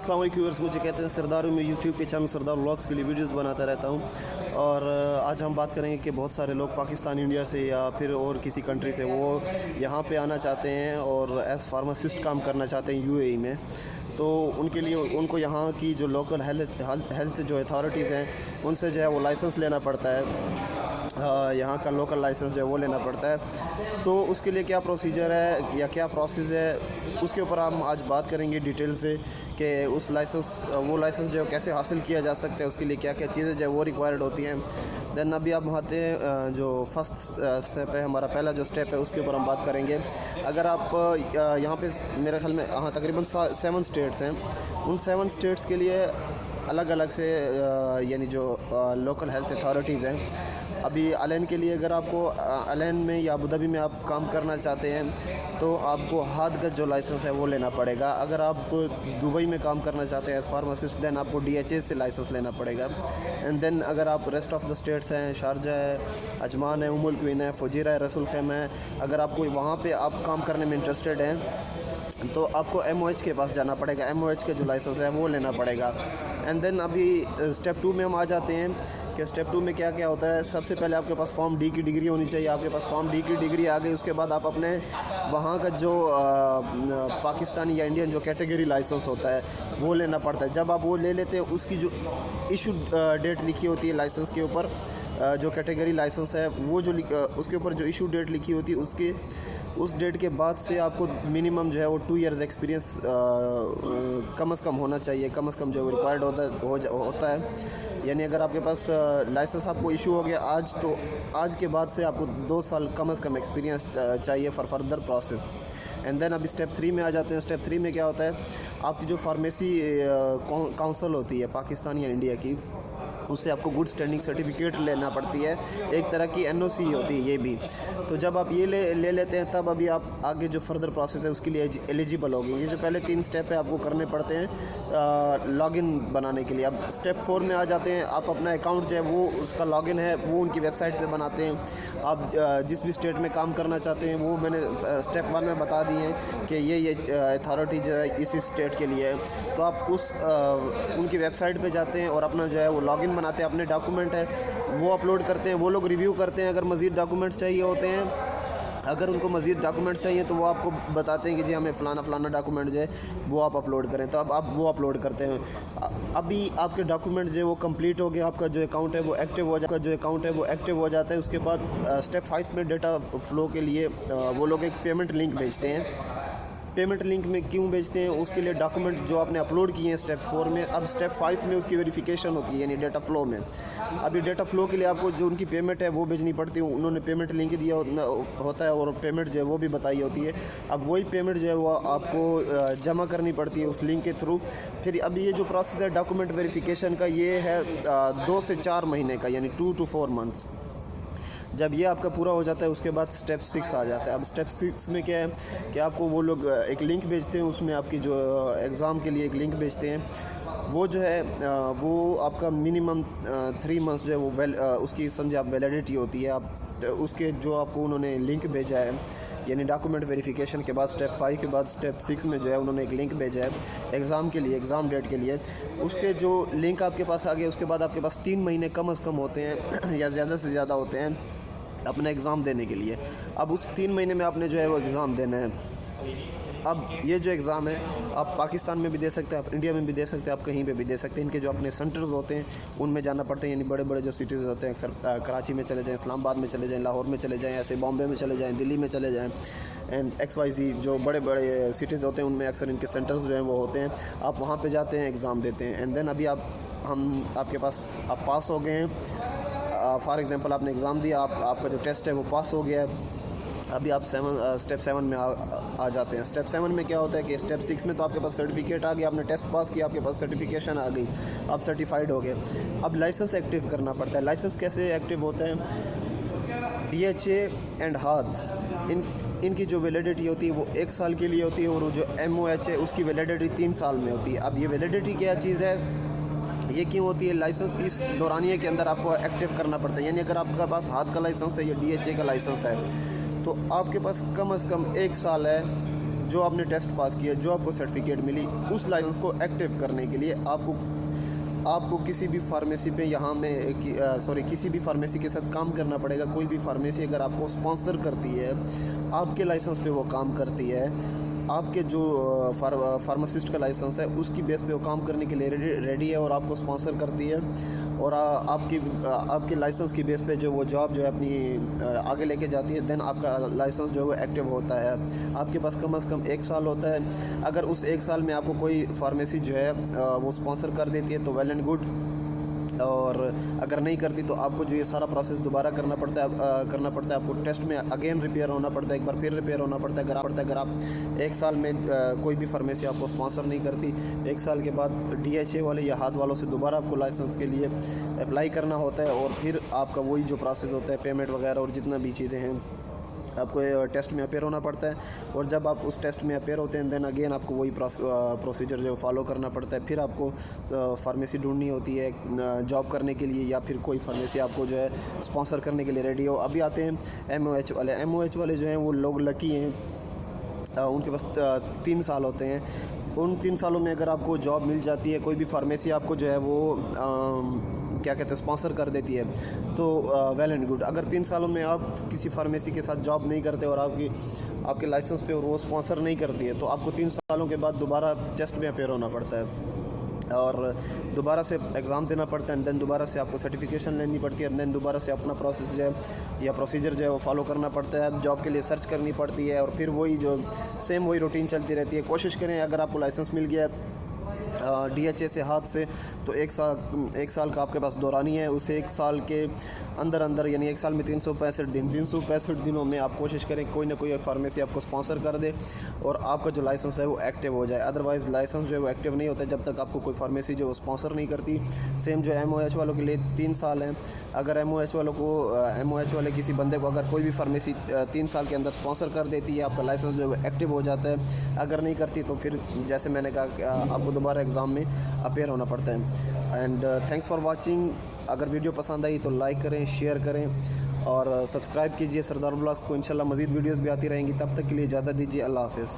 अस्सलाम वालेकुम व्यूअर्स, मुझे कहते हैं सरदार। मैं यूट्यूब के चैनल सरदार व्लॉग्स के लिए वीडियोस बनाता रहता हूं और आज हम बात करेंगे कि बहुत सारे लोग पाकिस्तान, इंडिया से या फिर और किसी कंट्री से वो यहां पे आना चाहते हैं और एज फार्मासिस्ट काम करना चाहते हैं यूएई में। तो उनके लिए उनको यहाँ की जो लोकल हेल्थ जो अथॉरिटीज़ हैं उनसे जो है वो लाइसेंस लेना पड़ता है। यहाँ का लोकल लाइसेंस जो है वो लेना पड़ता है। तो उसके लिए क्या प्रोसीजर है या क्या प्रोसेस है, उसके ऊपर हम आज बात करेंगे डिटेल से कि वो लाइसेंस जो है कैसे हासिल किया जा सकता है, उसके लिए क्या क्या चीज़ें जो है वो रिक्वायर्ड होती हैं। दैन अभी आप आते हैं जो फर्स्ट स्टेप है, हमारा पहला जो स्टेप है उसके ऊपर हम बात करेंगे। अगर आप यहाँ पे मेरे ख्याल में तकरीबन 7 स्टेट्स हैं, उन 7 स्टेट्स के लिए अलग अलग से यानी जो लोकल हेल्थ अथॉरिटीज़ हैं। अभी अलैन के लिए अगर आपको अलैन में या अबू धाबी में आप काम करना चाहते हैं तो आपको हाथगज जो लाइसेंस है वो लेना पड़ेगा। अगर आप दुबई में काम करना चाहते हैं एज फार्मासिस्ट, दैन आपको DHA से लाइसेंस लेना पड़ेगा। एंड देन अगर आप रेस्ट ऑफ द स्टेट्स हैं, शारजा है, अजमान है, उमुल क्वीन है, फुजीरा है, रसूल खैमा है, अगर आपको वहाँ पे आप काम करने में इंटरेस्टेड हैं तो आपको MOH के पास जाना पड़ेगा। MOH के जो लाइसेंस है वो लेना पड़ेगा। एंड देन अभी स्टेप 2 में हम आ जाते हैं कि स्टेप 2 में क्या क्या होता है। सबसे पहले आपके पास फॉर्म D की डिग्री होनी चाहिए। आपके पास फॉर्म D की डिग्री आ गई, उसके बाद आप अपने वहाँ का जो पाकिस्तानी या इंडियन जो कैटेगरी लाइसेंस होता है वो लेना पड़ता है। जब आप वो ले लेते हैं, उसकी जो इशू डेट लिखी होती है लाइसेंस के ऊपर, जो कैटेगरी लाइसेंस है वो जो उसके ऊपर जो इशू डेट लिखी होती है, उस डेट के बाद से आपको मिनिमम जो है वो 2 इयर्स एक्सपीरियंस कम से कम होना चाहिए। कम से कम जो रिक्वायर्ड होता है। यानी अगर आपके पास लाइसेंस आपको इशू हो गया आज, तो आज के बाद से आपको 2 साल कम से कम एक्सपीरियंस चाहिए for further process. And then अभी स्टेप 3 में आ जाते हैं। स्टेप 3 में क्या होता है, आपकी जो फार्मेसी काउंसिल होती है पाकिस्तान या इंडिया की, उससे आपको गुड स्टैंडिंग सर्टिफिकेट लेना पड़ती है। एक तरह की NOC होती है ये भी। तो जब आप ये ले लेते हैं, तब अभी आप आगे जो फर्दर प्रोसेस है उसके लिए एलिजिबल होगी। ये जो पहले 3 स्टेप है आपको करने पड़ते हैं लॉगिन बनाने के लिए। अब स्टेप 4 में आ जाते हैं। आप अपना अकाउंट जो है वो उसका लॉगिन है वो उनकी वेबसाइट पे बनाते हैं। आप जिस भी स्टेट में काम करना चाहते हैं वो मैंने स्टेप 1 में बता दिए हैं कि ये अथॉरिटी जो है इसी स्टेट के लिए है। तो आप उनकी वेबसाइट पे जाते हैं और अपना जो है वो लॉगिन बनाते हैं, अपने डॉक्यूमेंट है वो अपलोड करते हैं। वो लोग रिव्यू करते हैं। अगर मज़ीद डॉक्यूमेंट्स चाहिए होते हैं, अगर उनको मज़ीद डॉक्यूमेंट्स चाहिए तो वो आपको बताते हैं कि जी हमें फ़लाना डॉक्यूमेंट जो है वो आप अपलोड करें। तो अब आप वो अपलोड करते हैं। अभी आपके डॉक्यूमेंट जो है वो कंप्लीट हो गया, आपका जो अकाउंट है वो एक्टिव हो जाता है। उसके बाद स्टेप 5 में डेटा फ्लो के लिए वो लोग एक पेमेंट लिंक भेजते हैं। पेमेंट लिंक में क्यों भेजते हैं, उसके लिए डॉक्यूमेंट जो आपने अपलोड किए हैं स्टेप 4 में। अब स्टेप 5 में उसकी वेरिफिकेशन होती है, यानी डेटा फ्लो में। अभी डेटा फ्लो के लिए आपको जो उनकी पेमेंट है वो भेजनी पड़ती है। उन्होंने पेमेंट लिंक दिया होता है और पेमेंट जो है वो भी बताई होती है। अब वही पेमेंट जो है वो आपको जमा करनी पड़ती है उस लिंक के थ्रू। फिर अभी ये जो प्रोसेस है डॉक्यूमेंट वेरिफिकेशन का, ये है 2 से 4 महीने का, यानी 2 to 4 मंथ्स। जब ये आपका पूरा हो जाता है उसके बाद स्टेप 6 आ जाता है। अब स्टेप 6 में क्या है कि आपको वो लोग एक लिंक भेजते हैं, उसमें आपकी जो एग्ज़ाम के लिए एक लिंक भेजते हैं। वो जो है वो आपका मिनिमम 3 मंथ्स जो है वो उसकी समझे आप वैलिडिटी होती है। आप उसके जो आपको उन्होंने लिंक भेजा है, यानी डॉक्यूमेंट वेरिफिकेशन के बाद स्टेप 5 के बाद स्टेप 6 में जो है उन्होंने एक लिंक भेजा है एग्ज़ाम के लिए, एग्ज़ाम डेट के लिए। उसके जो लिंक आपके पास आ गया, उसके बाद आपके पास 3 महीने कम से कम होते हैं या ज़्यादा से ज़्यादा होते हैं अपना एग्ज़ाम देने के लिए। अब उस 3 महीने में आपने जो है वो एग्ज़ाम देना है। अब ये जो एग्ज़ाम है आप पाकिस्तान में भी दे सकते हैं, आप इंडिया में भी दे सकते हैं, आप कहीं पे भी दे सकते हैं। इनके जो अपने सेंटर्स होते हैं उनमें जाना पड़ता है, यानी बड़े बड़े जो सिटीज़ होते हैं, अक्सर कराची में चले जाएँ, इस्लामाबाद में चले जाएँ, लाहौर में चले जाएँ, ऐसे बॉम्बे में चले जाएँ, दिल्ली में चले जाएँ, एंड XYZ जो बड़े बड़े सिटीज़ होते हैं उनमें अक्सर इनके सेंटर्स जो हैं वो होते हैं। आप वहाँ पर जाते हैं, एग्ज़ाम देते हैं। एंड देन अभी आपके पास आप पास हो गए हैं। फॉर एग्ज़ाम्पल आपने एग्ज़ाम दिया, आपका जो टेस्ट है वो पास हो गया है। अभी आप स्टेप 7 में आ जाते हैं। स्टेप 7 में क्या होता है कि स्टेप 6 में तो आपके पास सर्टिफिकेट आ गया, आपने टेस्ट पास किया, आपके पास सर्टिफिकेशन आ गई, आप सर्टिफाइड हो गए। अब लाइसेंस एक्टिव करना पड़ता है। लाइसेंस कैसे एक्टिव होता है, DHA एंड हाथ इनकी जो वैलिडिटी होती है वो 1 साल के लिए होती है, और जो MOH है उसकी वैलिडिटी 3 साल में होती है। अब ये वैलिडिटी क्या चीज़ है, ये क्यों होती है, लाइसेंस इस दौरानिए के अंदर आपको एक्टिव करना पड़ता है। यानी अगर आपके पास हाथ का लाइसेंस है या DHA का लाइसेंस है तो आपके पास कम से कम 1 साल है जो आपने टेस्ट पास किया, जो आपको सर्टिफिकेट मिली, उस लाइसेंस को एक्टिव करने के लिए आपको किसी भी फार्मेसी पे यहाँ में किसी भी फार्मेसी के साथ काम करना पड़ेगा। कोई भी फार्मेसी अगर आपको स्पॉन्सर करती है, आपके लाइसेंस पे वो काम करती है, आपके जो फार्मासिस्ट का लाइसेंस है उसकी बेस पे वो काम करने के लिए रेडी है और आपको स्पॉन्सर करती है, और आपके लाइसेंस की बेस पे जो वो जॉब जो है अपनी आगे लेके जाती है, देन आपका लाइसेंस जो है वो एक्टिव होता है। आपके पास कम से कम 1 साल होता है। अगर उस 1 साल में आपको कोई फार्मेसी जो है वो स्पॉन्सर कर देती है तो वेल एंड गुड, और अगर नहीं करती तो आपको जो ये सारा प्रोसेस दोबारा करना पड़ता है। आपको टेस्ट में अगेन रिपेयर होना पड़ता है, एक बार फिर रिपेयर होना पड़ता है। अगर आप 1 साल में कोई भी फार्मेसी आपको स्पॉन्सर नहीं करती, 1 साल के बाद DHA वाले या हाथ वालों से दोबारा आपको लाइसेंस के लिए अप्लाई करना होता है, और फिर आपका वही जो प्रोसेस होता है, पेमेंट वगैरह और जितना भी चीज़ें हैं, आपको टेस्ट में अपेयर होना पड़ता है। और जब आप उस टेस्ट में अपेयर होते हैं, देन अगेन आपको वही प्रोसीजर जो फॉलो करना पड़ता है। फिर आपको फार्मेसी ढूंढनी होती है जॉब करने के लिए, या फिर कोई फार्मेसी आपको जो है स्पॉन्सर करने के लिए रेडी हो। अभी आते हैं MOH वाले। MOH वाले जो हैं वो लोग लकी हैं, उनके पास 3 साल होते हैं। उन 3 सालों में अगर आपको जॉब मिल जाती है, कोई भी फार्मेसी आपको जो है वो क्या कहते हैं स्पॉन्सर कर देती है, तो वेल एंड गुड। अगर 3 सालों में आप किसी फार्मेसी के साथ जॉब नहीं करते और आपके लाइसेंस पे वो स्पॉन्सर नहीं करती है, तो आपको 3 सालों के बाद दोबारा टेस्ट में अपेयर होना पड़ता है, और दोबारा से एग्ज़ाम देना पड़ता है। देन दोबारा से आपको सर्टिफिकेशन लेनी पड़ती है। देन दोबारा से अपना प्रोसेस जो है या प्रोसीजर जो है वो फॉलो करना पड़ता है। जॉब के लिए सर्च करनी पड़ती है, और फिर वही रूटीन चलती रहती है। कोशिश करें, अगर आपको लाइसेंस मिल गया है DHA से हाथ से, तो 1 साल का आपके पास दौरानी है। उस 1 साल के अंदर यानी 1 साल में 365 दिनों में आप कोशिश करें कोई ना कोई फार्मेसी आपको स्पॉन्सर कर दे और आपका जो लाइसेंस है वो एक्टिव हो जाए। अदरवाइज़ लाइसेंस जो है वो एक्टिव नहीं होता जब तक आपको कोई फार्मेसी जो स्पॉन्सर नहीं करती। सेम जो MOH वालों के लिए 3 साल हैं। अगर MOH वाले किसी बंदे को अगर कोई भी फार्मेसी 3 साल के अंदर स्पॉन्सर कर देती है, आपका लाइसेंस जो है एक्टिव हो जाता है। अगर नहीं करती तो फिर जैसे मैंने कहा आपको दोबारा एग्ज़ाम में अपेयर होना पड़ता है। And thanks for watching. अगर वीडियो पसंद आई तो लाइक करें, शेयर करें और सब्सक्राइब कीजिए सरदार व्लॉग्स को। इंशाल्लाह मज़ीद वीडियोस भी आती रहेंगी। तब तक के लिए इजाज़त दीजिए। अल्लाह हाफ़िज़।